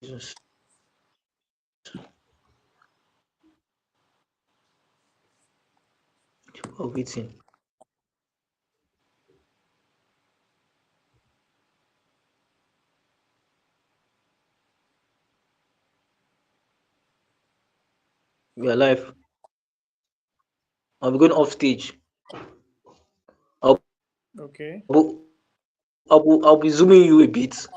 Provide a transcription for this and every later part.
Jesus. Of waiting. We are live. I'll be going off stage. I'll, Okay. I'll be zooming you a bit.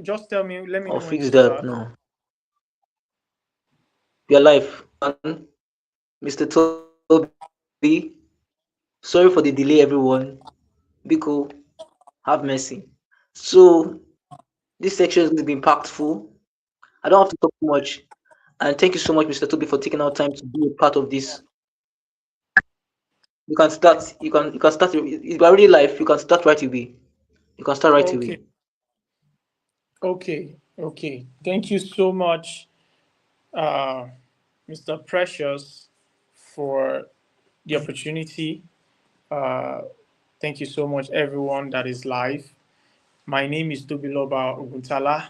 Just tell me, let me I'll know when fix to that start. now. We are live. And Mr. Toby, sorry for the delay, everyone. Biko, have mercy. So this section is going to be impactful. I don't have to talk too much. And thank you so much, Mr. Toby, for taking out time to be a part of this. You can start. You can start. If you're already live, you can start right away. You can start right Okay. away. Okay. Thank you so much, uh, Mr. Precious, for the opportunity. Uh, Thank you so much, everyone that is live. My name is Tobiloba Oguntala.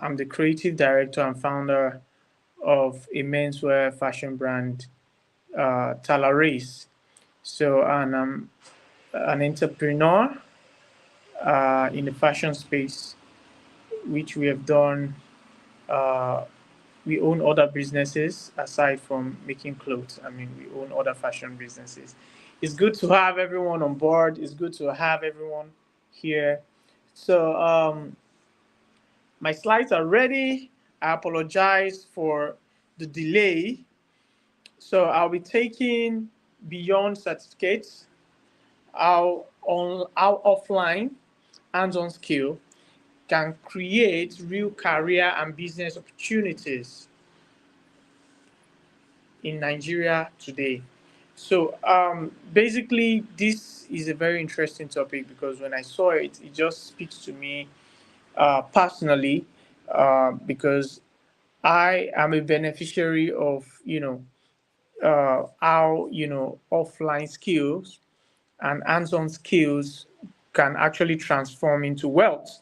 I'm the creative director and founder of a menswear fashion brand, Tala Race. So, and I'm an entrepreneur in the fashion space, which we have done. Uh, we own other businesses aside from making clothes. I mean, we own other fashion businesses. It's good to have everyone on board. It's good to have everyone here. So, my slides are ready. I apologize for the delay. So, I'll be taking beyond certificates, our offline hands-on skill can create real career and business opportunities in Nigeria today. So basically, this is a very interesting topic because when I saw it, it just speaks to me personally because I am a beneficiary of how offline skills and hands-on skills can actually transform into wealth,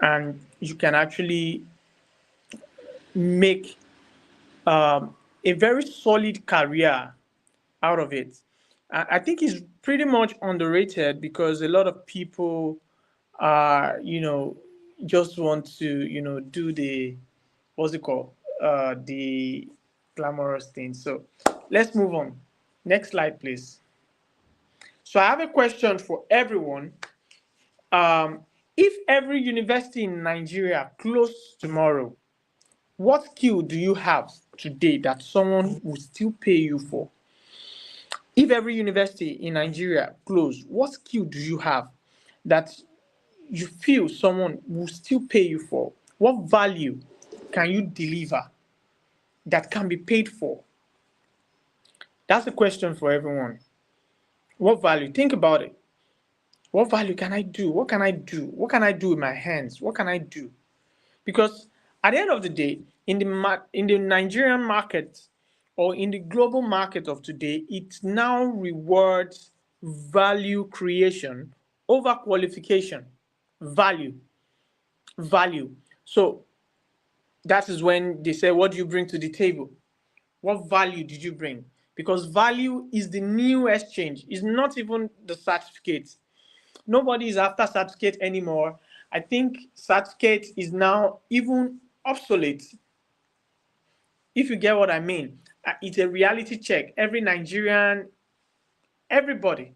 and you can actually make a very solid career out of it. I think it's pretty much underrated because a lot of people are, just want to, do the, what's it called, the glamorous thing. So let's move on. Next slide, please. So I have a question for everyone. If every university in Nigeria closed tomorrow, what skill do you have today that someone will still pay you for? If every university in Nigeria closed, what skill do you have that you feel someone will still pay you for? What value can you deliver that can be paid for? That's a question for everyone. What value? Think about it. What value can I do? What can I do? What can I do with my hands? What can I do? Because at the end of the day, in the Nigerian market or in the global market of today, it now rewards value creation over qualification. Value, value. So that is when they say, what do you bring to the table? What value did you bring? Because value is the new exchange. It's not even the certificate. Nobody is after certificate anymore. I think certificate is now even obsolete, if you get what I mean. It's a reality check. Every Nigerian, everybody,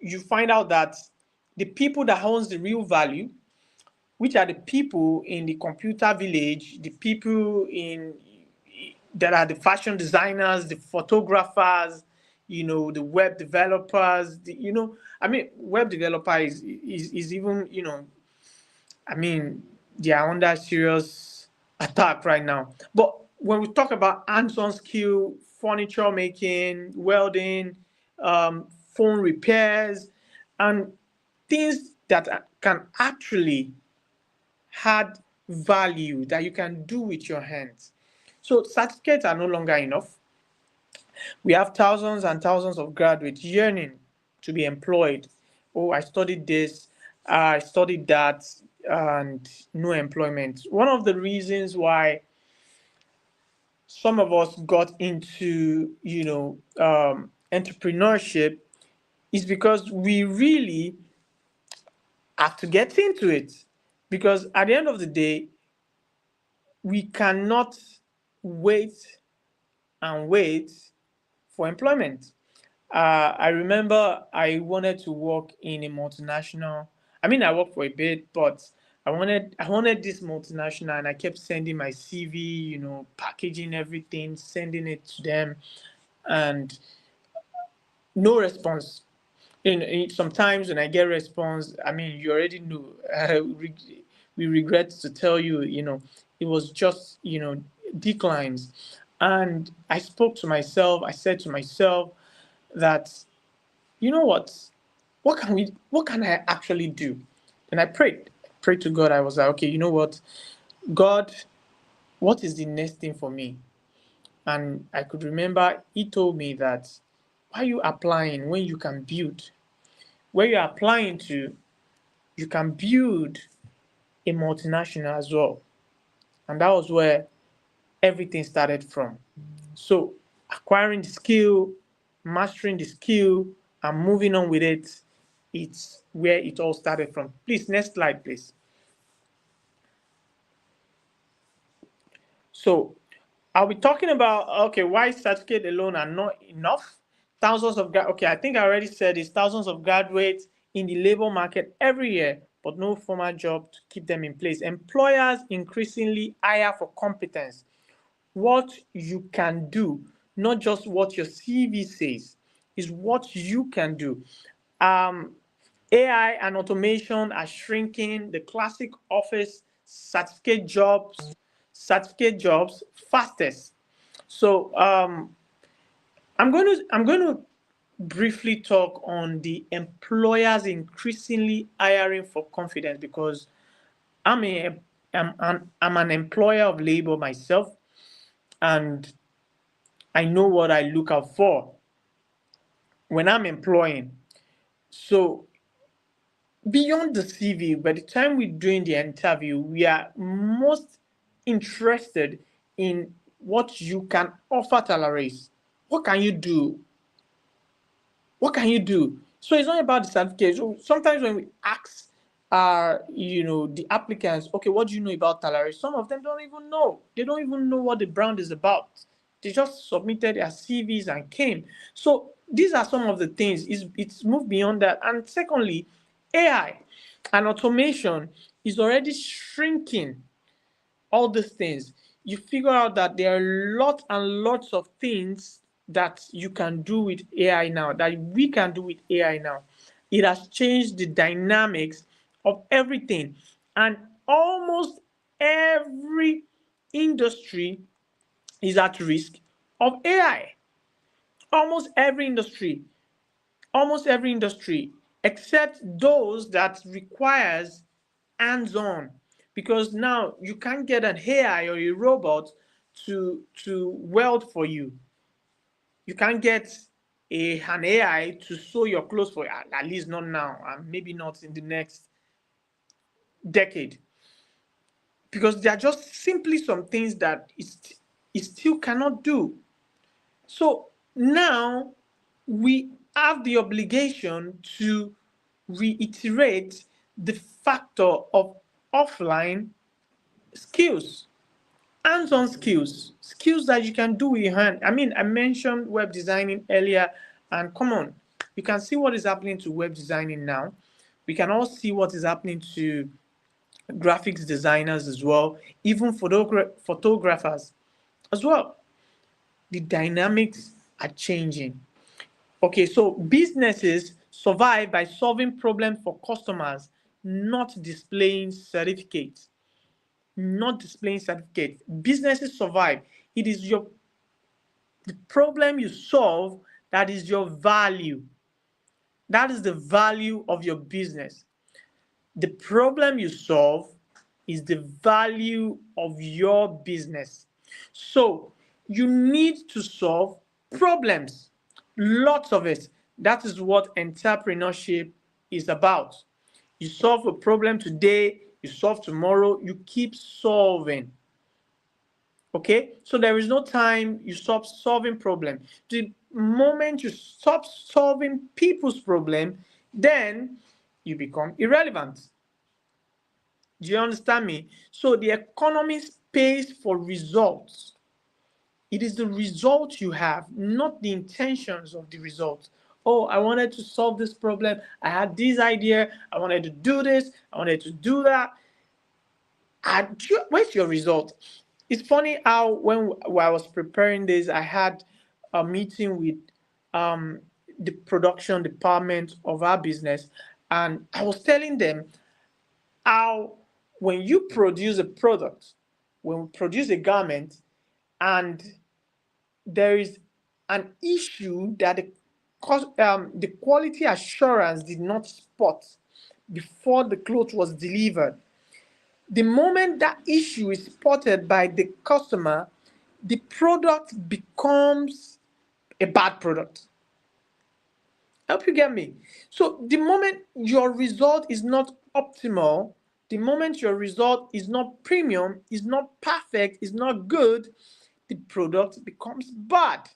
you find out that the people that owns the real value, which are the people in the computer village, the people in that are the fashion designers, the photographers, the web developers, I mean, web developer is even, I mean, they are under serious attack right now. But when we talk about hands-on skill, furniture making, welding, phone repairs, and things that can actually add value that you can do with your hands. So certificates are no longer enough. We have thousands and thousands of graduates yearning to be employed. Oh, I studied this, I studied that. and no employment. One of the reasons why some of us got into, entrepreneurship is because we really have to get into it. Because at the end of the day, we cannot wait and wait for employment. I remember I wanted to work in a multinational. I mean, I worked for a bit, but I wanted this multinational, and I kept sending my CV, packaging everything, sending it to them, and no response. Sometimes when I get response, I mean, you already know. We regret to tell you, it was just, declines. And I spoke to myself. I said to myself that, you know what can I actually do? And I prayed to God. I was like, okay, you know what, God, what is the next thing for me? And I could remember He told me that, why are you applying when you can build? Where you're applying to, you can build a multinational as well. And that was where everything started from. So acquiring the skill, mastering the skill, and moving on with it, it's where it all started from. Please, next slide, please. So are we talking about, okay, why certificate alone are not enough? Thousands of okay, I think I already said this, thousands of graduates in the labor market every year, but no formal job to keep them in place. Employers increasingly hire for competence, what you can do, not just what your CV says, is what you can do. Um, AI and automation are shrinking the classic office certificate jobs fastest. So I'm going to briefly talk on the employers increasingly hiring for confidence, because I'm a I'm an employer of labor myself, and I know what I look out for when I'm employing. So beyond the CV, by the time we're doing the interview, we are most interested in what you can offer Talaris. What can you do? What can you do? So it's not about the certificate. So sometimes when we ask the applicants, okay, what do you know about Talaris? Some of them don't even know. They don't even know what the brand is about. They just submitted their CVs and came. So these are some of the things. It's moved beyond that. And secondly, AI and automation is already shrinking all these things. You figure out that there are lots and lots of things that you can do with AI now, that we can do with AI now. It has changed the dynamics of everything. And almost every industry is at risk of AI. Almost every industry. Almost every industry, except those that requires hands-on, because now you can't get an AI or a robot to weld for you. You can't get an AI to sew your clothes for you, at least not now, and maybe not in the next decade, because there are just simply some things that it still cannot do. So now we have the obligation to reiterate the factor of offline skills, hands-on skills, skills that you can do with your hand. I mean, I mentioned web designing earlier, and come on, you can see what is happening to web designing now. We can all see what is happening to graphics designers as well, even photographers as well. The dynamics are changing. Okay, so businesses survive by solving problems for customers, not displaying certificates. Not displaying certificates. Businesses survive. It is the problem you solve that is your value. That is the value of your business. The problem you solve is the value of your business. So you need to solve problems, lots of it. That is what entrepreneurship is about. You solve a problem today, You solve tomorrow, you keep solving. Okay, so there is no time you stop solving problem. The moment you stop solving people's problem, then you become irrelevant. Do you understand me? So the economy pays for results. It is the result you have, not the intentions of the result. Oh, I wanted to solve this problem. I had this idea. I wanted to do this. I wanted to do that. Where's your result? It's funny how when I was preparing this, I had a meeting with um, the production department of our business, and I was telling them how when you produce a product, when we produce a garment, and there is an issue that the quality assurance did not spot before the cloth was delivered. The moment that issue is spotted by the customer, the product becomes a bad product. Help you get me? So the moment your result is not optimal, the moment your result is not premium, is not perfect, is not good, the product becomes bad.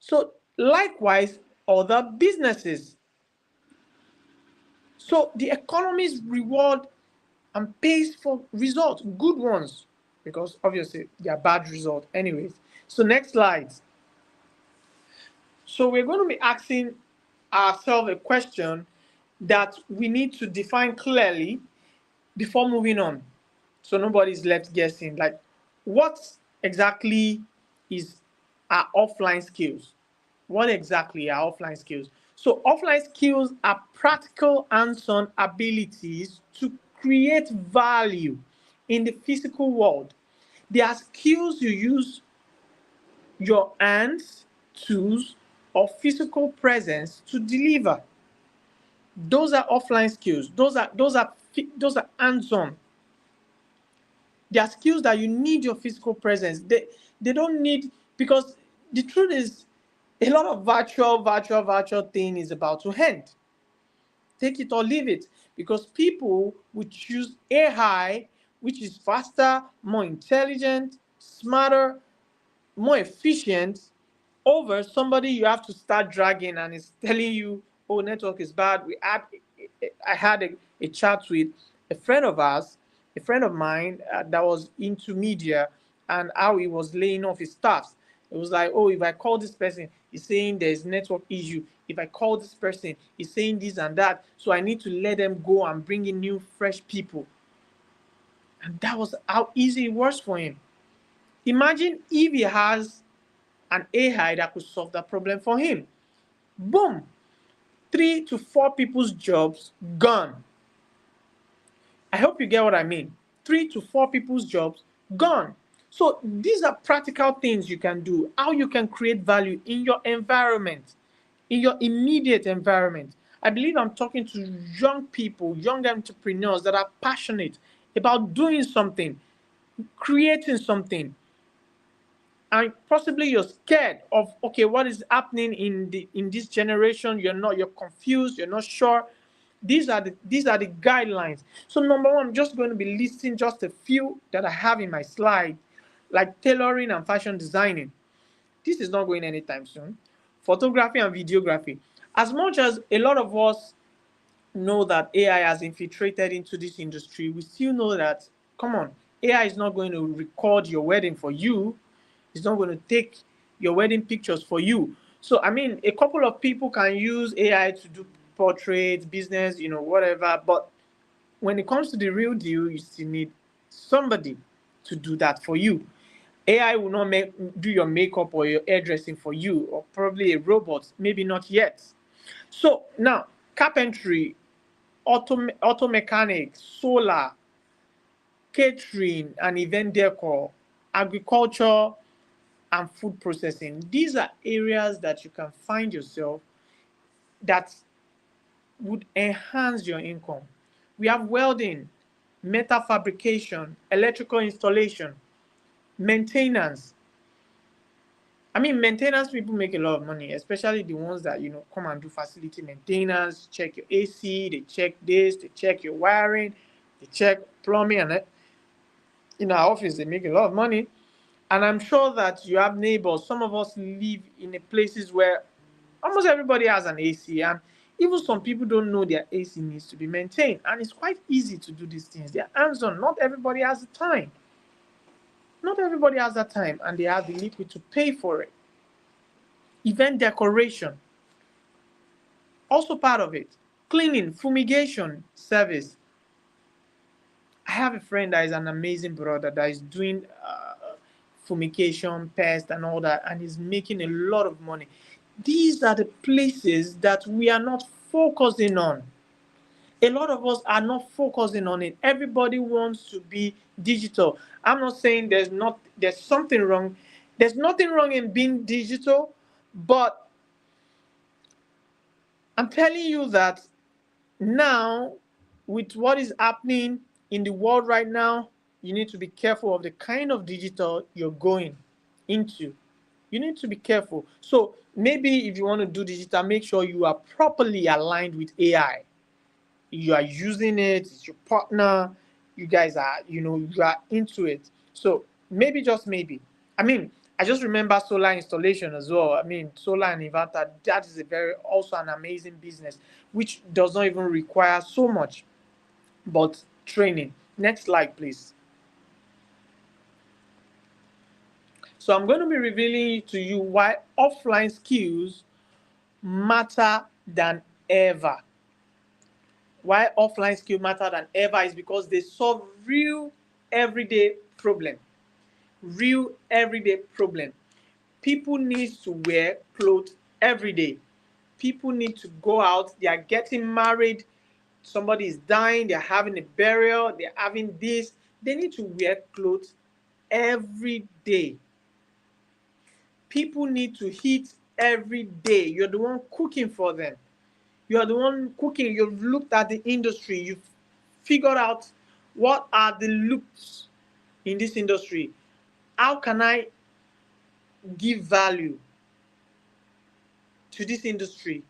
So likewise, other businesses. So the economies reward and pays for results, good ones, because obviously they are bad results anyways. So next slide. So we're going to be asking ourselves a question that we need to define clearly before moving on. So nobody's left guessing. Like, what exactly is our offline skills? What exactly are offline skills? So offline skills are practical hands-on abilities to create value in the physical world. They are skills you use your hands, tools, or physical presence to deliver. Those are offline skills. Those are hands-on. They are skills that you need your physical presence. They don't need, because the truth is a lot of virtual thing is about to end. Take it or leave it, because people would choose AI, which is faster, more intelligent, smarter, more efficient, over somebody you have to start dragging and it's telling you, oh, network is bad. I had a chat with a friend of ours, a friend of mine that was into media, and how he was laying off his staffs. It was like, oh, if I call this person, he's saying there's network issue. If I call this person, he's saying this and that. So I need to let them go and bring in new, fresh people. And that was how easy it was for him. Imagine if he has an AI that could solve that problem for him. Boom! 3 to 4 people's jobs gone. I hope you get what I mean. 3 to 4 people's jobs gone. So these are practical things you can do, how you can create value in your environment, in your immediate environment. I believe I'm talking to young people, young entrepreneurs that are passionate about doing something, creating something, and possibly you're scared of, okay, what is happening in this generation. You're confused, you're not sure. These are the guidelines. So number one, I'm just going to be listing just a few that I have in my slide, like tailoring and fashion designing. This is not going anytime soon. Photography and videography. As much as a lot of us know that AI has infiltrated into this industry, we still know that, come on, AI is not going to record your wedding for you. It's not going to take your wedding pictures for you. So, I mean, a couple of people can use AI to do portraits, business, whatever. But when it comes to the real deal, you still need somebody to do that for you. AI will not do your makeup or your hairdressing for you, or probably a robot, maybe not yet. So now, carpentry, auto mechanics, solar, catering and event decor, agriculture, and food processing. These are areas that you can find yourself that would enhance your income. We have welding, metal fabrication, electrical installation, maintenance. I mean, maintenance people make a lot of money, especially the ones that come and do facility maintenance, check your AC, they check this, they check your wiring. They check plumbing, and in our office they make a lot of money. And I'm sure that you have neighbors. Some of us live in a places where almost everybody has an AC, and even some people don't know their AC needs to be maintained. And it's quite easy to do these things. They're hands-on. Not everybody has the time. Not everybody has that time, and they have the liquid to pay for it. Event decoration, also part of it. Cleaning, fumigation service. I have a friend that is an amazing brother that is doing fumigation, pest, and all that, and is making a lot of money. These are the places that we are not focusing on. A lot of us are not focusing on it. Everybody wants to be digital. I'm not saying there's something wrong. There's nothing wrong in being digital, but I'm telling you that now, with what is happening in the world right now, you need to be careful of the kind of digital you're going into. You need to be careful. So maybe if you want to do digital, make sure you are properly aligned with AI. You are using it, it's your partner, you guys are, you are into it. So maybe, just maybe. I mean, I just remember solar installation as well. I mean, solar and inverter, that is a very also an amazing business, which does not even require so much but training. Next slide, please. So I'm going to be revealing to you why offline skills matter than ever. Why offline skills matter than ever is because they solve real everyday problem. Real everyday problem. People need to wear clothes every day. People need to go out. They are getting married. Somebody is dying. They're having a burial. They're having this. They need to wear clothes every day. People need to eat every day. You're the one cooking for them. You are the one cooking. You've looked at the industry. You've figured out what are the loops in this industry. How can I give value to this industry?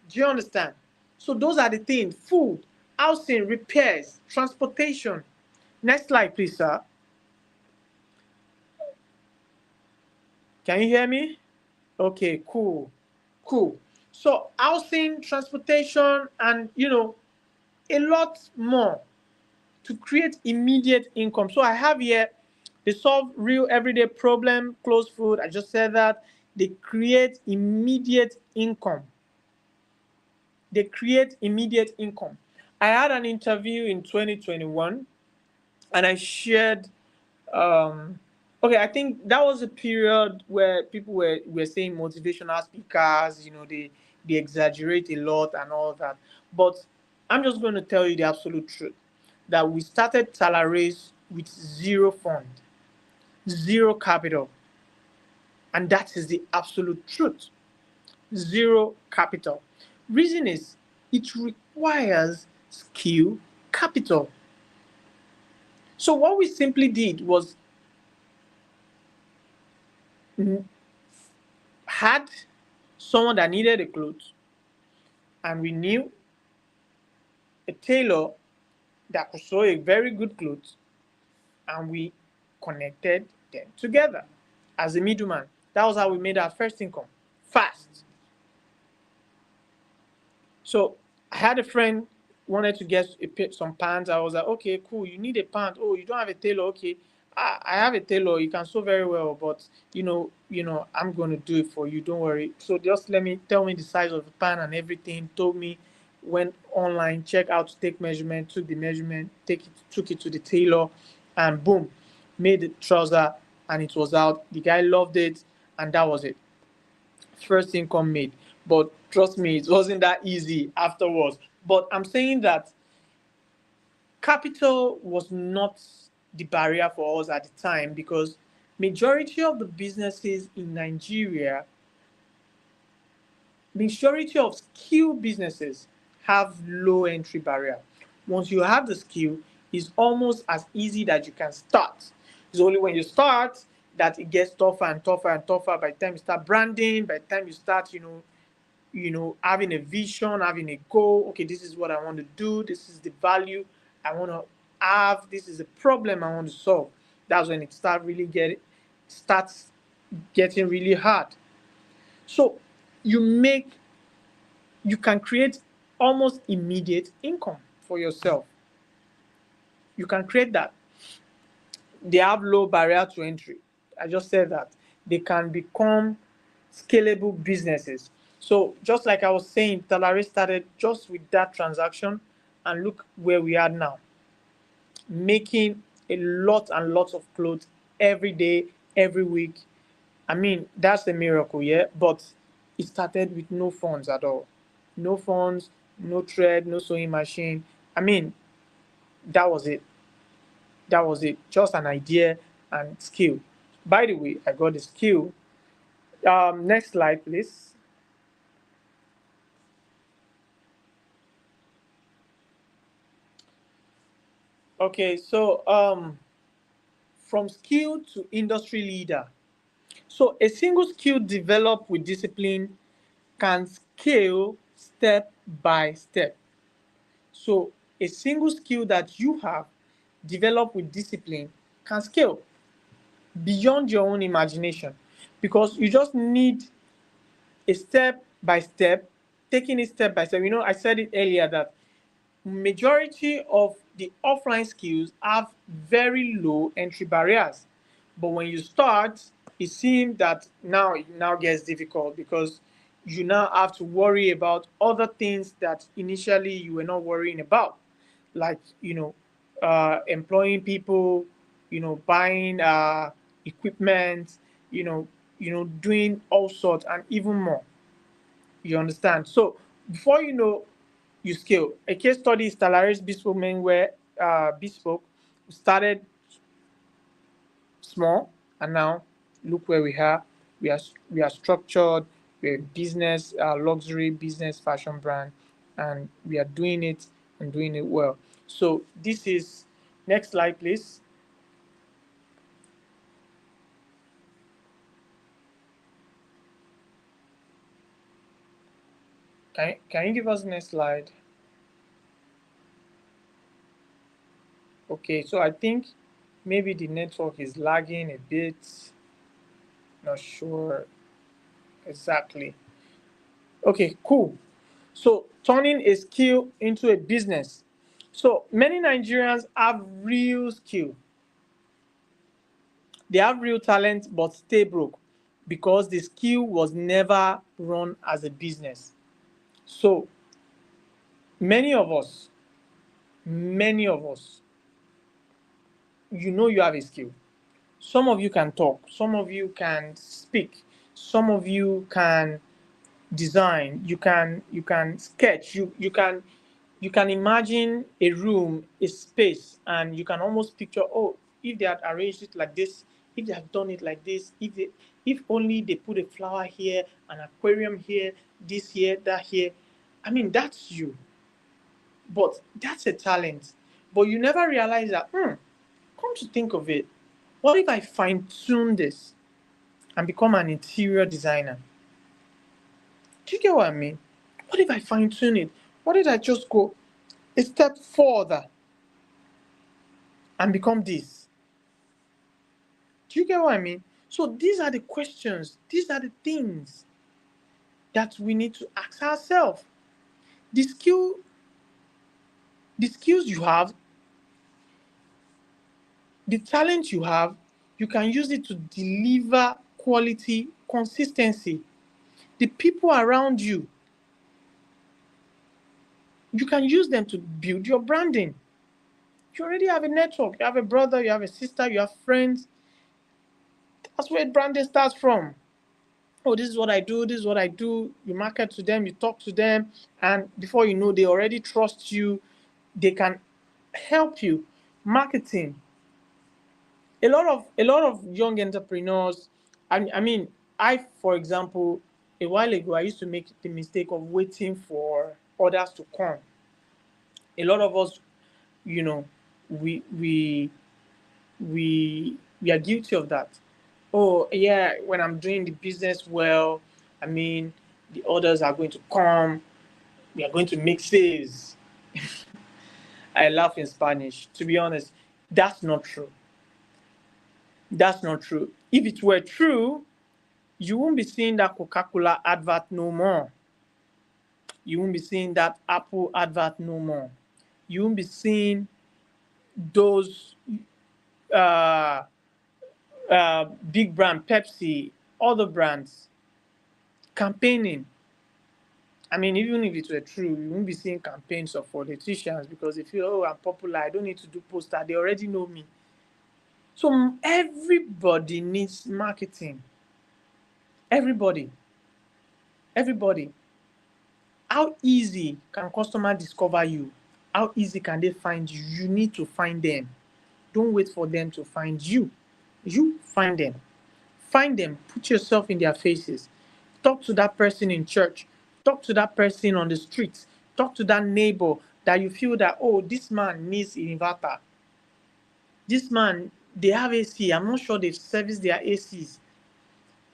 Do you understand? So those are the things: food, housing, repairs, transportation. Next slide, please, sir. Can you hear me? Okay, cool. Cool. So housing, transportation, and a lot more to create immediate income. So I have here, they solve real everyday problem, close food. I just said that. They create immediate income. They create immediate income. I had an interview in 2021, and I shared. Okay, I think that was a period where people were saying motivational speakers. They exaggerate a lot and all that. But I'm just going to tell you the absolute truth that we started salaries with zero fund, zero capital, and that is the absolute truth. Zero capital. Reason is it requires skill capital. So what we simply did was had someone that needed a clothes, and we knew a tailor that could sew a very good clothes, and we connected them together as a middleman. That was how we made our first income fast. So I had a friend wanted to get some pants. I was like, okay, cool. You need a pant. Oh, you don't have a tailor. Okay, I have a tailor. You can sew very well, but I'm gonna do it for you. Don't worry. So just tell me the size of the pant and everything. Told me, went online, check out to take measurement, took the measurement, took it to the tailor, and boom, made the trouser, and it was out. The guy loved it, and that was it. First income made. But trust me, it wasn't that easy afterwards. But I'm saying that capital was not the barrier for us at the time, because majority of the businesses in Nigeria, majority of skill businesses have low entry barrier. Once you have the skill, it's almost as easy that you can start. It's only when you start that it gets tougher and tougher and tougher. By the time you start branding, by the time you start, having a vision, having a goal. Okay, this is what I want to do. This is the value. I want to have, this is a problem I want to solve. That's when it starts getting really hard. So you make you can create almost immediate income for yourself. You can create that. They have low barrier to entry. I just said that. They can become scalable businesses. So just like I was saying, Talare started just with that transaction, and look where we are now, making a lot and lots of clothes every day, every week. I mean, that's a miracle, yeah. But it started with no funds at all. No funds, no thread, no sewing machine. I mean, that was it. That was it. Just an idea and skill. By the way, I got the skill. Next slide, please. Okay, so from skill to industry leader. So a single skill developed with discipline can scale step by step. So a single skill that you have developed with discipline can scale beyond your own imagination, because you just need a step by step, taking it step by step. I said it earlier that majority of the offline skills have very low entry barriers, but when you start, it seems that now gets difficult, because you now have to worry about other things that initially you were not worrying about, like employing people, buying equipment, you know doing all sorts and even more. You understand? So before you know, you scale. A case study is Talaris Bespoke Men, where Bespoke started small, and now look where we are. We are structured. We're a business, luxury business fashion brand, and we are doing it and doing it well. So this is, next slide, please. Can you give us the next slide? Okay, so I think maybe the network is lagging a bit. Not sure exactly. Okay, cool. So turning a skill into a business. So many Nigerians have real skill. They have real talent but stay broke because the skill was never run as a business. So many of us, many of us, you have a skill. Some of you can talk, some of you can speak, some of you can design, you can sketch, you can imagine a room, a space, and you can almost picture, oh, if they had arranged it like this, if they had done it like this, if only they put a flower here, an aquarium here, this here, that here. I mean, that's you. But that's a talent. But you never realize that, come to think of it, what if I fine tune this and become an interior designer? Do you get what I mean? What if I fine tune it? What if I just go a step further and become this? Do you get what I mean? So these are the questions, these are the things that we need to ask ourselves. The skill, the skills you have, the talent you have, you can use it to deliver quality, consistency. The people around you, you can use them to build your branding. You already have a network, you have a brother, you have a sister, you have friends. That's where branding starts from. Oh, this is what I do, this is what I do. You market to them, you talk to them, and before you know, they already trust you. They can help you. Marketing. A lot of young entrepreneurs. I mean, for example, a while ago, I used to make the mistake of waiting for others to come. A lot of us, you know, we we we are guilty of that. Oh yeah, when I'm doing the business well, I mean, the orders are going to come. We are going to make sales. I laugh in Spanish. To be honest, that's not true. That's not true. If it were true, you won't be seeing that Coca-Cola advert no more. You won't be seeing that Apple advert no more. You won't be seeing those uh, big brand, Pepsi, other brands campaigning. I mean, even if it were true, you won't be seeing campaigns of politicians because they feel, oh, I'm popular, I don't need to do poster, they already know me. So everybody needs marketing. Everybody, everybody. How easy can customer discover you? How easy can they find you? You need to find them. Don't wait for them to find you. You find them. Find them. Put yourself in their faces. Talk to that person in church. Talk to that person on the streets. Talk to that neighbor that you feel that, oh, this man needs inverter. This man, they have AC. I'm not sure they've serviced their ACs.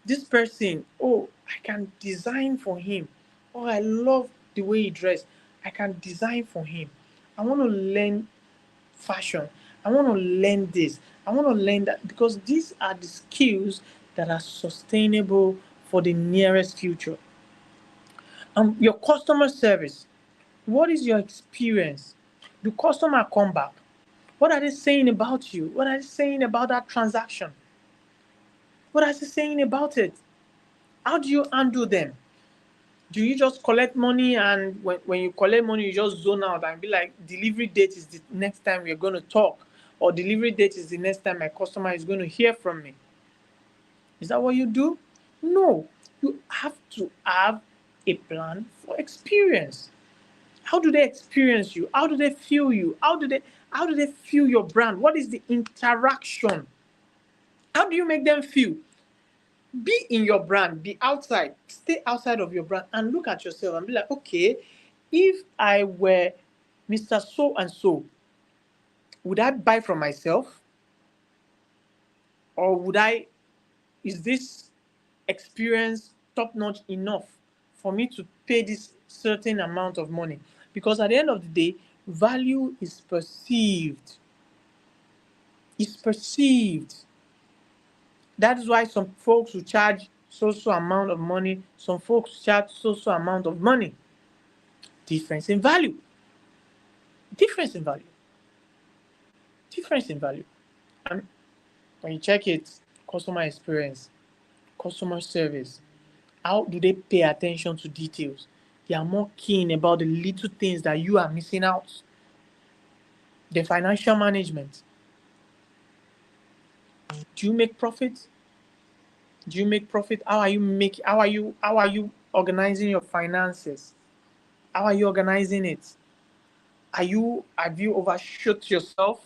This person, oh, I can design for him. Oh, I love the way he dressed. I can design for him. I want to learn fashion. I want to learn this. I want to learn that because these are the skills that are sustainable for the nearest future. Your customer service. What is your experience? Do customer come back? What are they saying about you? What are they saying about that transaction? What are they saying about it? How do you handle them? Do you just collect money and when you collect money, you just zone out and be like, delivery date is the next time we're going to talk, or delivery date is the next time my customer is going to hear from me? Is that what you do? No. You have to have a plan for experience. How do they experience you? How do they feel you? How do they feel your brand? What is the interaction? How do you make them feel? Be in your brand, be outside, stay outside of your brand and look at yourself and be like, okay, if I were Mr. So and so, would I buy from myself? Or is this experience top notch enough for me to pay this certain amount of money? Because at the end of the day, value is perceived. It's perceived. That is why some folks will charge so amount of money, some folks charge so amount of money. Difference in value. Difference in value. Difference in value. And when you check it, customer experience, customer service, how do they pay attention to details? They are more keen about the little things that you are missing out. The financial management. Do you make profit? Do you make profit? How are you organizing your finances? How are you organizing it? Have you overshot yourself?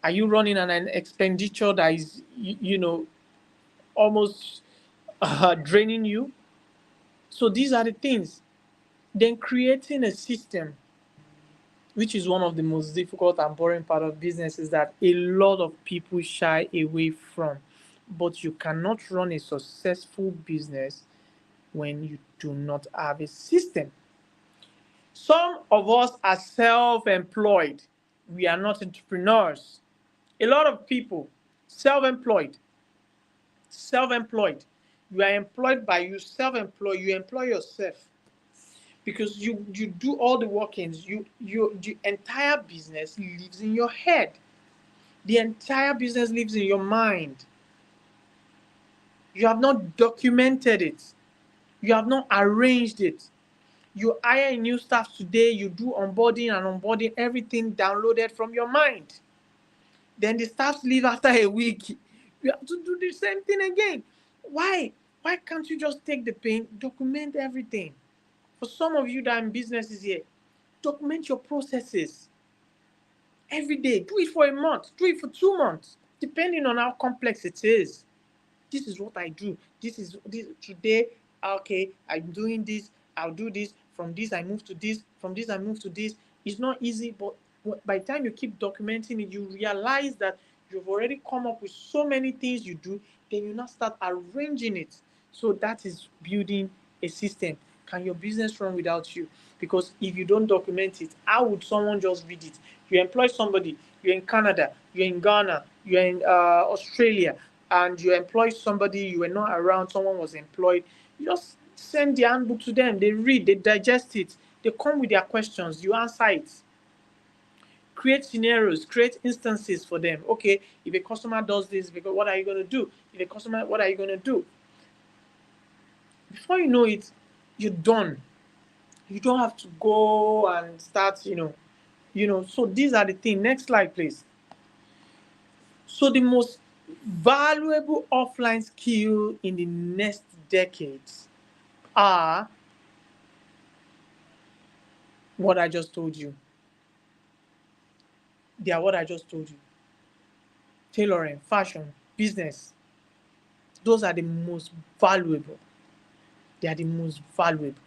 Are you running an expenditure that is almost draining you? So these are the things. Then creating a system, which is one of the most difficult and boring part of business, is that a lot of people shy away from. But you cannot run a successful business when you do not have a system. Some of us are self-employed. We are not entrepreneurs. A lot of people, self-employed, self-employed. You are employed by you, self-employed. You employ yourself because you do all the workings. The entire business lives in your head. The entire business lives in your mind. You have not documented it. You have not arranged it. You hire a new staff today, you do onboarding and onboarding, everything downloaded from your mind. Then the staffs leave after a week. You have to do the same thing again. Why? Why can't you just take the pain, document everything? For some of you that are in businesses here, document your processes every day. Do it for a month, do it for 2 months, depending on how complex it is. This is what I do. This today. Okay, I'm doing this. I'll do this. From this, I move to this. From this, I move to this. It's not easy, but by the time you keep documenting it, you realize that you've already come up with so many things you do. Then you now start arranging it. So that is building a system. Can your business run without you? Because if you don't document it, how would someone just read it? You employ somebody, you're in Canada, you're in Ghana, you're in Australia, and you employ somebody, you were not around, someone was employed. You just send the handbook to them, they read, they digest it, they come with their questions, you answer it. Create scenarios, create instances for them. Okay, if a customer does this, because what are you going to do? If a customer, what are you going to do? Before you know it, you're done. You don't have to go and start, So these are the things. Next slide, please. So the most valuable offline skill in the next decades are what I just told you. They are what I just told you. Tailoring, fashion, business. Those are the most valuable. They are the most valuable.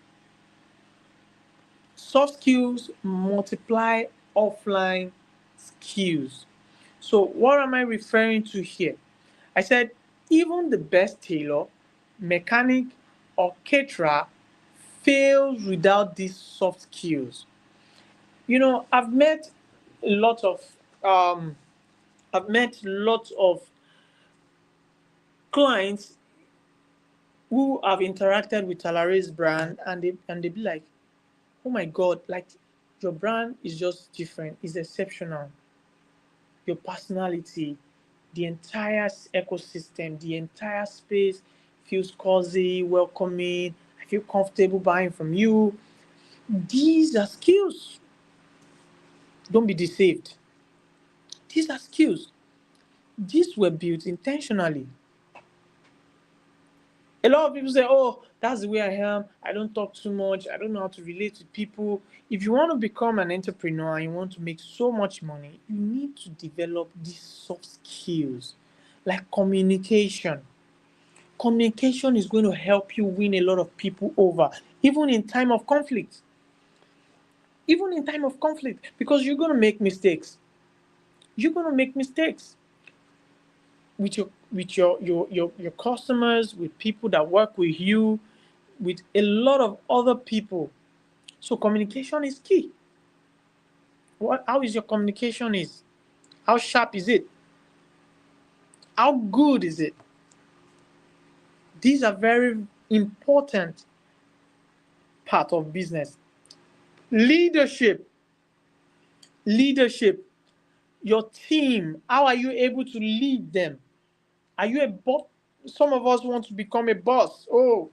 Soft skills multiply offline skills. So what am I referring to here? I said even the best tailor, mechanic, or caterer fails without these soft skills. I've met a lot of um, I've met lots of clients who have interacted with Talare's brand, and they be like, "Oh my God, like your brand is just different. It's exceptional. Your personality, the entire ecosystem, the entire space feels cozy, welcoming. I feel comfortable buying from you." These are skills. Don't be deceived. These are skills. These were built intentionally. A lot of people say, "Oh, that's the way I am. I don't talk too much. I don't know how to relate to people." If you want to become an entrepreneur and you want to make so much money, you need to develop these soft skills like communication. Communication is going to help you win a lot of people over, even in time of conflict. Even in time of conflict, because you're going to make mistakes. You're going to make mistakes with your customers, with people that work with you, with a lot of other people. So communication is key. How is your communication is? How sharp is it? How good is it? These are very important part of business. Leadership. Leadership. Your team. How are you able to lead them? Are you a boss? Some of us want to become a boss. Oh,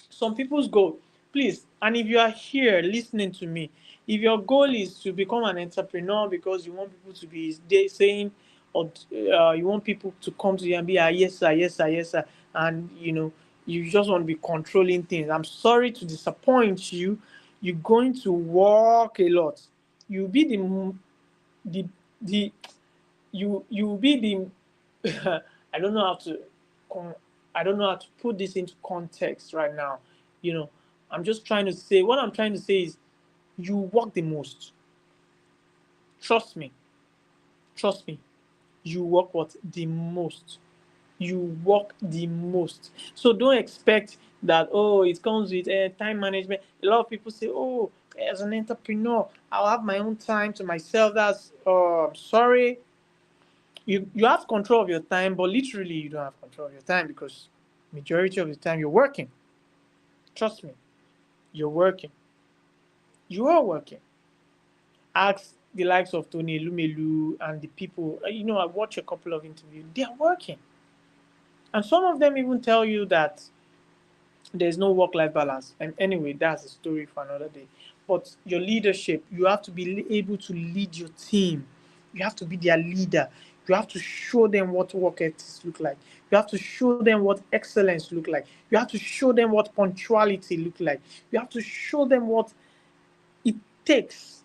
some people's goal, please, and if you are here listening to me, if your goal is to become an entrepreneur because you want people to be saying, or you want people to come to you and be yes sir, yes sir, yes sir, and you just want to be controlling things, I'm sorry to disappoint you. You're going to work a lot. You'll be the the you will be the I don't know how to I don't know how to put this into context right now. You know, I'm just trying to say, what I'm trying to say is you work the most. Trust me. Trust me. You work what? The most. You work the most. So don't expect that, oh, it comes with time management. A lot of people say, oh, as an entrepreneur, I'll have my own time to myself. That's, sorry. You have control of your time, but literally you don't have control of your time because majority of the time you're working. Trust me, you're working. You are working. Ask the likes of Tony Lumelu and the people. I watch a couple of interviews. They are working, and some of them even tell you that there's no work-life balance. And anyway, that's a story for another day. But your leadership, you have to be able to lead your team. You have to be their leader. You have to show them what work ethics look like. You have to show them what excellence look like. You have to show them what punctuality look like. You have to show them what it takes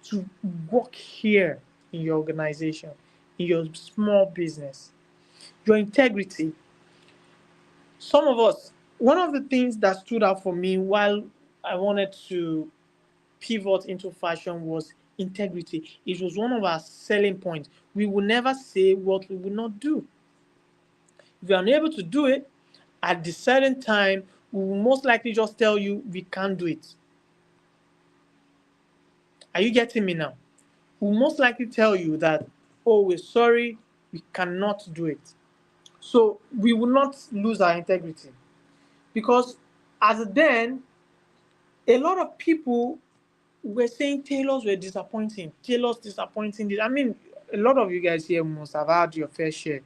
to work here in your organization, in your small business. Your integrity. Some of us, one of the things that stood out for me while I wanted to pivot into fashion was integrity. It was one of our selling points. We will never say what we will not do. If you're unable to do it at the certain time, We will most likely just tell you we can't do it. Are you getting me now? We will most likely tell you that, oh, we're sorry, we cannot do it. So we will not lose our integrity, because as then, a lot of people were saying tailors were disappointing, tailors disappointing. I mean, a lot of you guys here must have had your fair share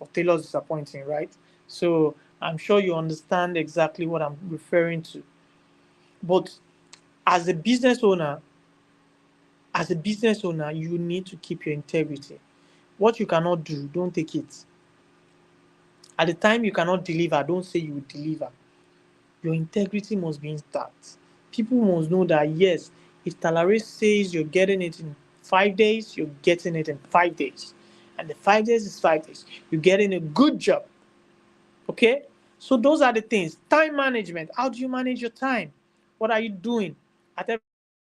of tailors disappointing, right? So I'm sure you understand exactly what I'm referring to. But as a business owner, you need to keep your integrity. What you cannot do, don't take it. At the time you cannot deliver, don't say you will deliver. Your integrity must be intact. People must know that, yes, if Talare says you're getting it in 5 days, you're getting it in 5 days. And the 5 days is 5 days. You're getting a good job. Okay? So those are the things. Time management. How do you manage your time? What are you doing at every point in time?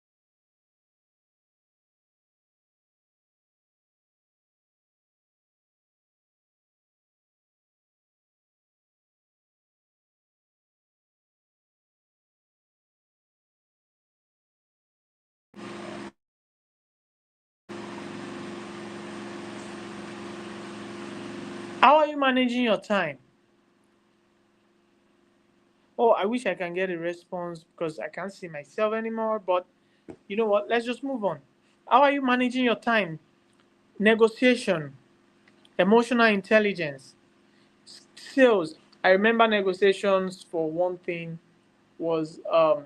How are you managing your time? How are you managing your time? How are you managing your time? Oh, I wish I can get a response because I can't see myself anymore. But you know what? Let's just move on. How are you managing your time? Negotiation, emotional intelligence, sales. I remember negotiations for one thing was I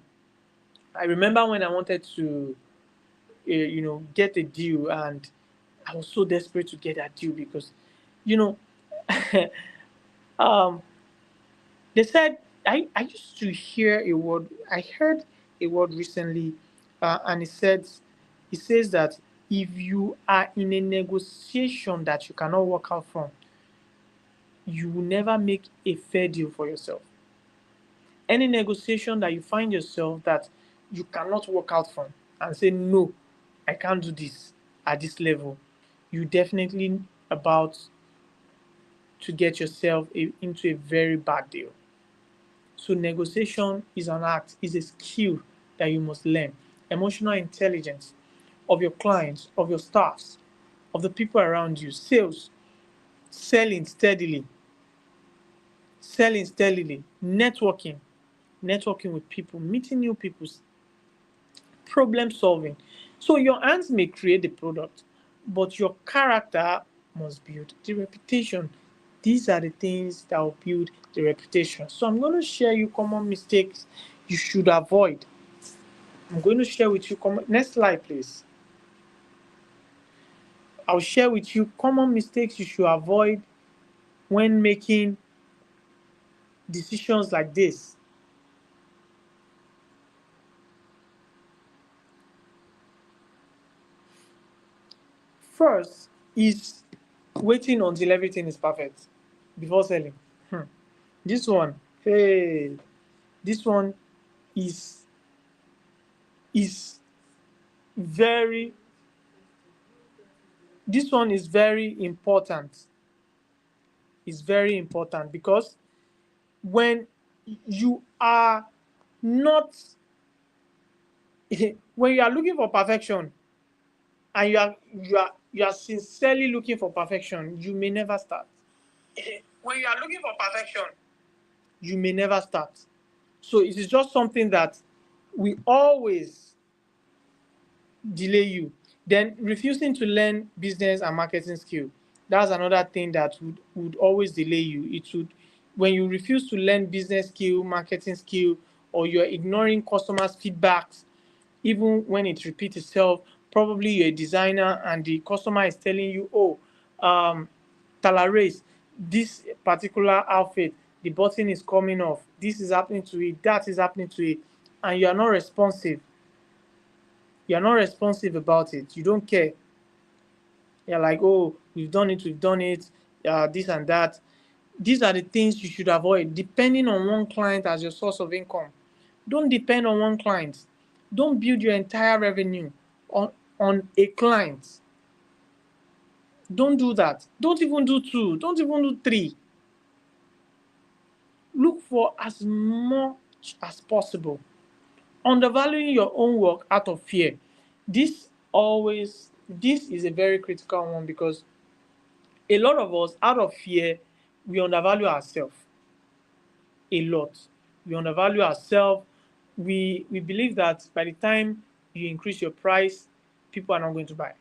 remember when I wanted to get a deal, and I was so desperate to get that deal because you know um they said I used to hear a word. I heard a word recently, and it says that if you are in a negotiation that you cannot work out from, you will never make a fair deal for yourself. Any negotiation that you find yourself that you cannot work out from and say no, I can't do this at this level, you definitely about to get yourself into a very bad deal. So negotiation is an art, is a skill that you must learn. Emotional intelligence of your clients, of your staffs, of the people around you. Sales, selling steadily, networking, with people, meeting new people, problem solving. So your hands may create the product, but your character must build the reputation. These are the things that will build the reputation. So I'm going to share you common mistakes you should avoid. I'm going to share with you next slide, please. I'll share with you common mistakes you should avoid when making decisions like this. First is waiting until everything is perfect before selling. This one, hey, this one is is very this one is very important. It's very important because when you are not when you are looking for perfection, and you are sincerely looking for perfection, you may never start. When you are looking for perfection, you may never start. So it is just something that we always delay you. Then refusing to learn business and marketing skill. That's another thing that would always delay you. It would when you refuse to learn business skill, marketing skill, or you're ignoring customers' feedbacks, even when it repeats itself. Probably you're a designer and the customer is telling you, oh, Talares, this particular outfit, the button is coming off, this is happening to it, that is happening to it, and you are not responsive. You're not responsive about it. You don't care. You're like, oh, we've done it, this and that. These are the things you should avoid. Depending on one client as your source of income. Don't depend on one client. Don't build your entire revenue on a client. Don't do that. Don't even do two. Don't even do three. Look for as much as possible. Undervaluing your own work out of fear. This is a very critical one, because a lot of us, out of fear, we undervalue ourselves a lot. We undervalue ourselves. We believe that by the time you increase your price, people are not going to buy,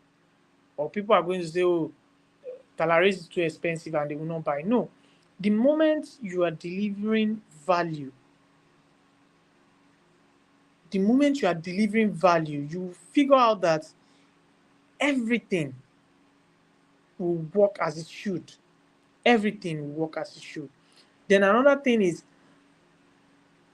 or people are going to say, "Oh, Talaris is too expensive," and they will not buy. No, the moment you are delivering value, you figure out that everything will work as it should. Everything will work as it should. Then another thing is,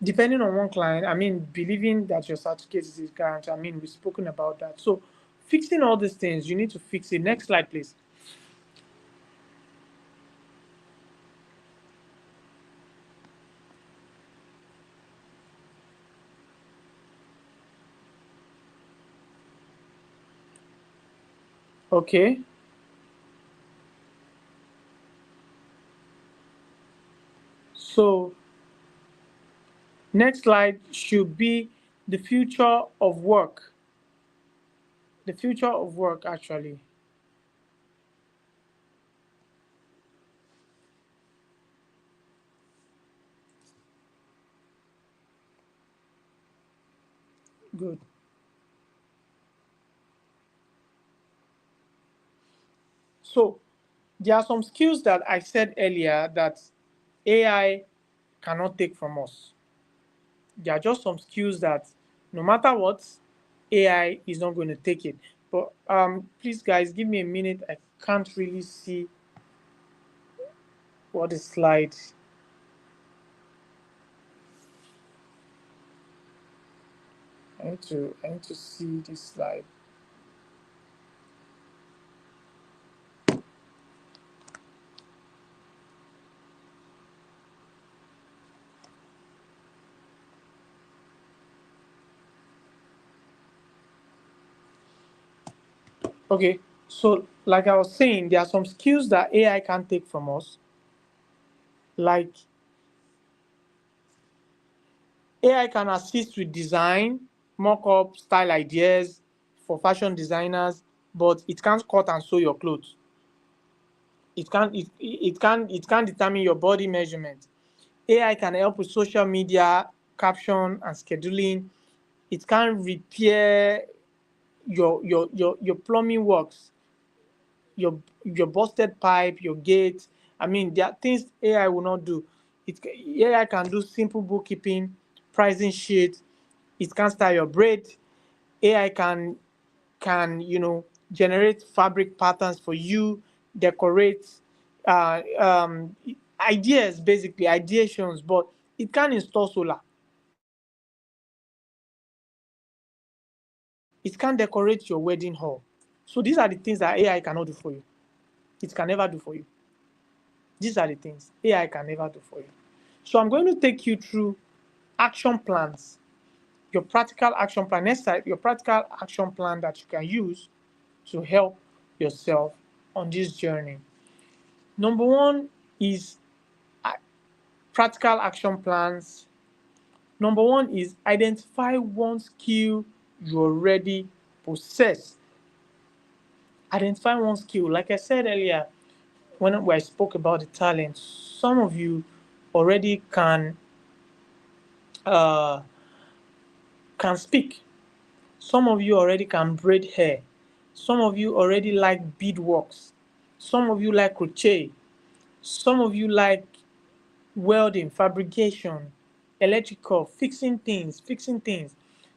depending on one client, I mean, believing that your certificate is a guarantee. I mean, we've spoken about that. So, fixing all these things, you need to fix it. Next slide, please. Okay. So, next slide should be the future of work. The future of work, actually. Good. So, there are some skills that I said earlier that AI cannot take from us. There are just some skills that no matter what, AI is not going to take it. But please, guys, give me a minute. I can't really see what the slide. I need to see this slide. Okay, so like I was saying, there are some skills that AI can't take from us. Like, AI can assist with design, mock-up, style ideas for fashion designers, but it can't cut and sew your clothes. It can't determine your body measurement. AI can help with social media, caption and scheduling. It can repair your plumbing works, your busted pipe, your gate. I mean, there are things AI will not do. AI can do simple bookkeeping, pricing sheet. It can style your braid. AI can generate fabric patterns for you, decorate ideas, basically ideations, but it can install solar. It can decorate your wedding hall. So these are the things that AI cannot do for you. It can never do for you. These are the things AI can never do for you. So I'm going to take you through action plans, your practical action plan. Next time, your practical action plan that you can use to help yourself on this journey. Number one is uh, practical action plans. Number one is identify one skill you already possess. Identify one skill. Like I said earlier, when I spoke about the talent, some of you already uh, can speak. Some of you already can braid hair. Some of you already like beadworks. Some of you like crochet. Some of you like welding, fabrication, electrical, fixing things.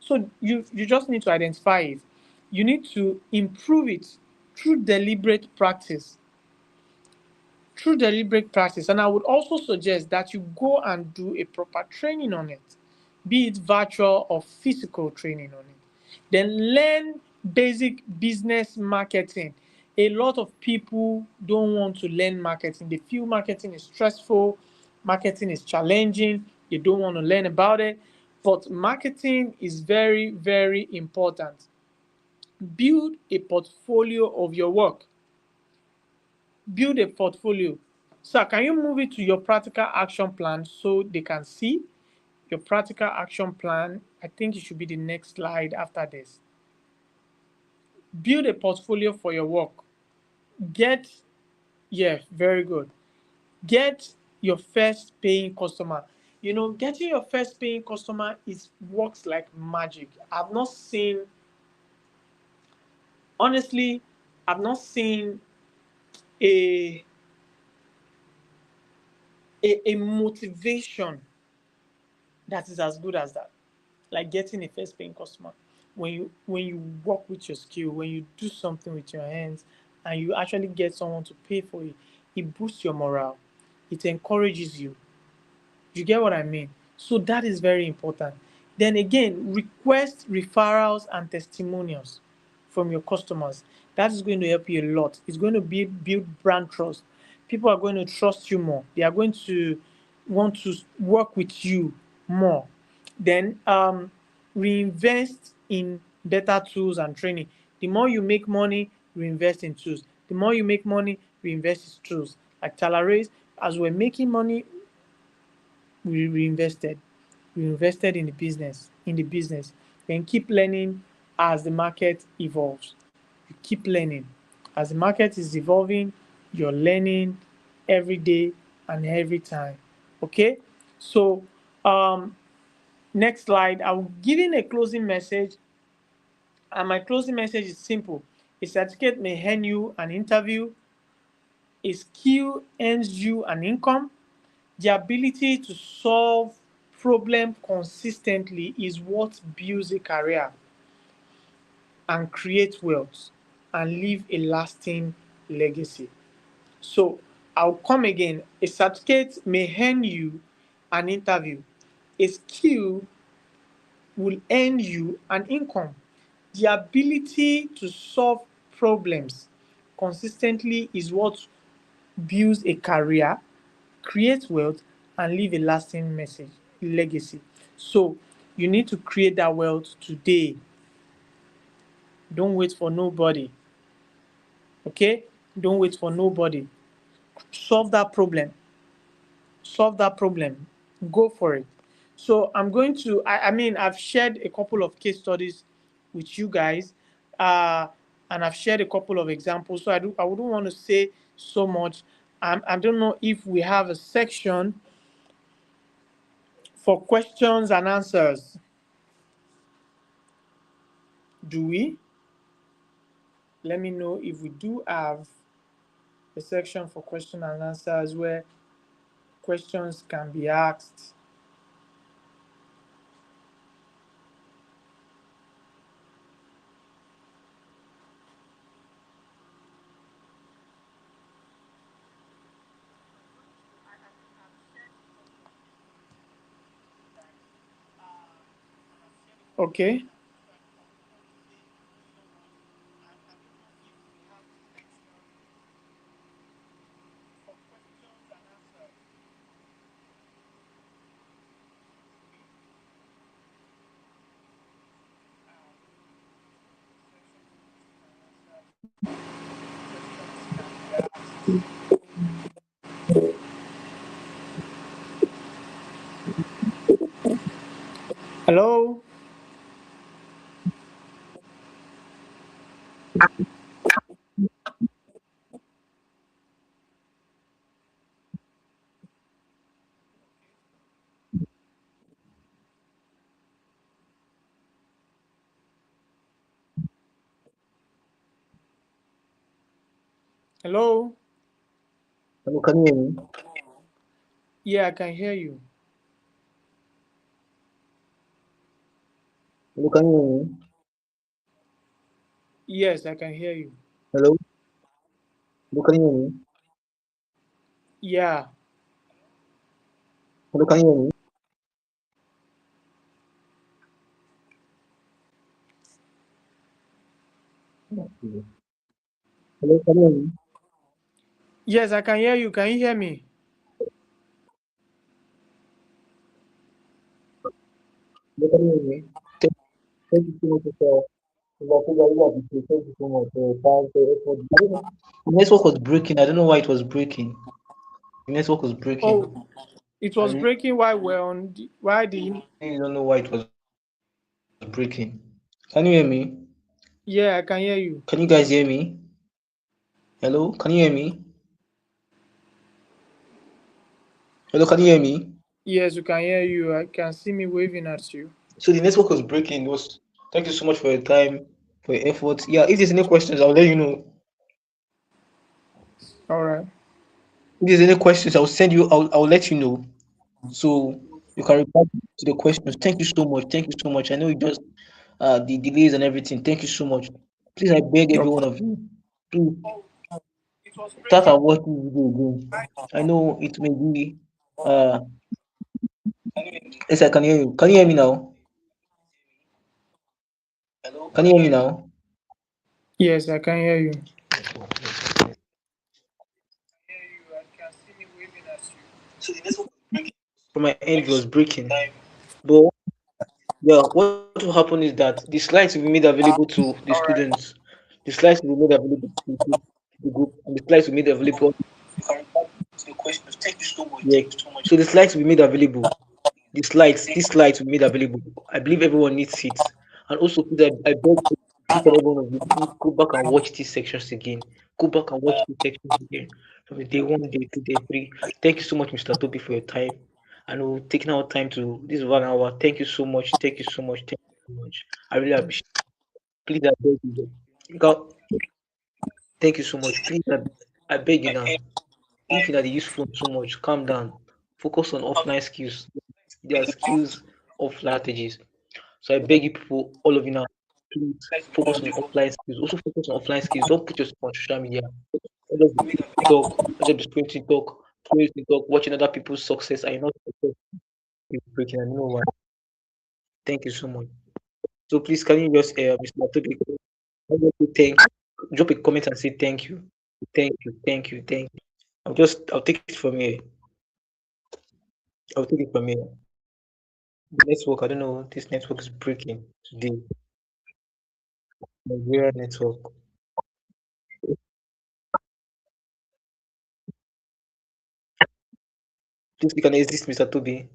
So you just need to identify it. You need to improve it through deliberate practice. And I would also suggest that you go and do a proper training on it, be it virtual or physical training on it. Then learn basic business marketing. A lot of people don't want to learn marketing. They feel marketing is stressful, marketing is challenging, they don't want to learn about it. But marketing is very, very important. Build a portfolio of your work. Build a portfolio. So can you move it to your practical action plan so they can see your practical action plan? I think it should be the next slide after this. Build a portfolio for your work. Get, yeah, very good. Get your first paying customer. You know, getting your first paying customer is works like magic. I've not seen, honestly, I've not seen a a motivation that is as good as that. Like getting a first paying customer. When you work with your skill, when you do something with your hands and you actually get someone to pay for it, it boosts your morale. It encourages you. You get what I mean? So that is very important. Then again, request referrals and testimonials from your customers. That is going to help you a lot. It's going to build brand trust. People are going to trust you more. They are going to want to work with you more. Then reinvest in better tools and training. The more you make money, reinvest in tools. The more you make money, reinvest in tools. Like Talares, as we're making money, we reinvested in the business, then keep learning as the market evolves. You keep learning as the market is evolving. You're learning every day and every time. Okay, so um next slide, I'll give in a closing message, and my closing message is simple. A certificate may earn you an interview. A skill earns you an income. The ability to solve problem consistently is what builds a career and creates wealth and leave a lasting legacy. So I'll come again. A certificate may earn you an interview. A skill will earn you an income. The ability to solve problems consistently is what builds a career, create wealth, and leave a lasting legacy. So you need to create that wealth today. Don't wait for nobody. Okay? Don't wait for nobody. Solve that problem. Solve that problem. Go for it. So I'm going to, I mean, I've shared a couple of case studies with you guys, uh, and I've shared a couple of examples. So I wouldn't want to say so much. I don't know if we have a section for questions and answers. Do we? Let me know if we do have a section for question and answers where questions can be asked. Okay. Hello. Hello. Hello, can you hear me? Yeah, I can hear you. Hello, can you hear me? Yes, I can hear you. Hello, hello, can you hear me? Yeah. Hello, can you hear me? Hello, can you hear me? Yes, I can hear you. Can you hear me? Hello, can you hear me? Thank, thank you so much for thank you so much for that. The network was breaking. I don't know why it was breaking. The network was Oh, breaking. it was I breaking while we're on. Why the? really don't know why it was breaking. Can you hear me? Yeah, I can hear Can you you. guys hear me? Hello? Can you hear me? Hello, can you hear me? Yes, we can hear you. I can see me waving at you. So the network was breaking. It was thank you so much for your time, for your efforts. Yeah, if there's any questions, I'll let you know. All right. If there's any questions, I'll send you. I'll let you know. So you can reply to the questions. Thank you so much. Thank you so much. I know it just the delays and everything. Thank you so much. Please, I beg every one Okay. of you, please start and watch this video again. I know it may be. Uh, yes, I can hear you. Can you hear me now? Can you hear me now? Yes, I can hear you. From my end, it was breaking. But yeah, what will happen is that the slides will be made available to the students. The slides will be made available to the group, and the slides will be made available. Yes. So the slides will be made available. These slides will be made available. I believe everyone needs it. And also, please, I beg each and every one of you, please go back and watch these sections again. Go back and watch these sections again. From the day one, day two, day three. Thank you so much, Mr. Toby, for your time. And we're taking our time to this 1 hour. Thank you so much. Thank you so much. Thank you so much. I really appreciate it. Please, I beg you. Thank you so much. Please, I beg you now. If you know they use phone so much, calm down. Focus on offline skills. There are skills, offline strategies. So I beg you people, all of you now, please focus on offline skills. Also focus on offline skills. Don't put yourself on social media. Don't just be TikTok, don't just be scrolling TikTok, watching other people's success. I know it's breaking. I know why. Thank you so much. So please, can you just, Mr. Toby, can you just say thank you? Drop a comment and say thank you. I'll take it from here. I'll take it from here. The network, I don't know, this network is breaking today. Nigeria network. Please, you can exist, Mr. Toby.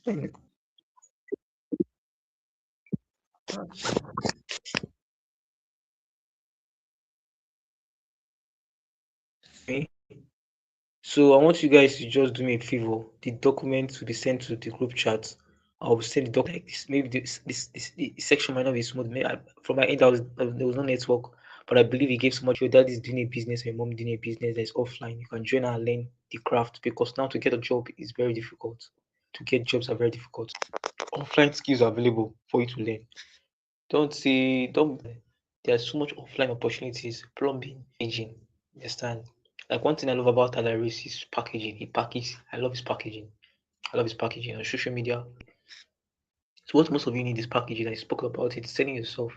Me. So I want you guys to just do me a favor. The document will be sent to the group chat. I'll send the document like this. Maybe this section might not be smooth. From my end, there was no network, but I believe it gave so much. Your dad is doing a business, or your mom doing a business that's offline. You can join and learn the craft because now to get a job is very difficult. To get jobs are very difficult. Offline skills are available for you to learn. Don't. There's so much offline opportunities. Plumbing, aging. Understand? Like one thing I love about Alaris is packaging. He package. I love his packaging. I love his packaging on social media. So what most of you need is packaging. I spoke about it. Selling yourself.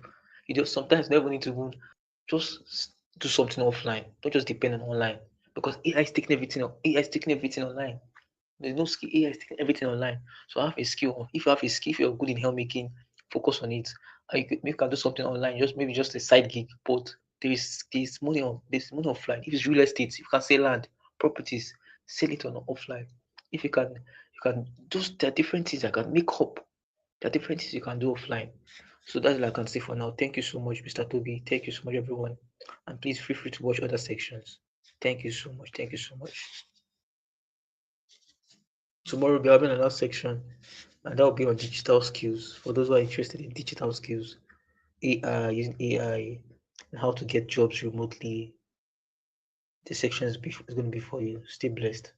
You just sometimes never need to even just do something offline. Don't just depend on online because AI is taking everything. AI is taking everything online. There's no skill. AI is taking everything online. So have a skill. If you have a skill, if you're good in helpmaking, focus on it. And you can do something online. Just maybe just a side gig. But there's money offline. If it's real estate, you can sell land, properties, sell it on offline. If you can just there are different things I can make up. There are different things you can do offline. So that's all I can say for now. Thank you so much, Mr. Toby. Thank you so much, everyone. And please feel free to watch other sections. Thank you so much. Thank you so much. Tomorrow we'll be having another section, and that will be on digital skills. For those who are interested in digital skills, AI, using AI, and how to get jobs remotely. The section is going to be for you. Stay blessed.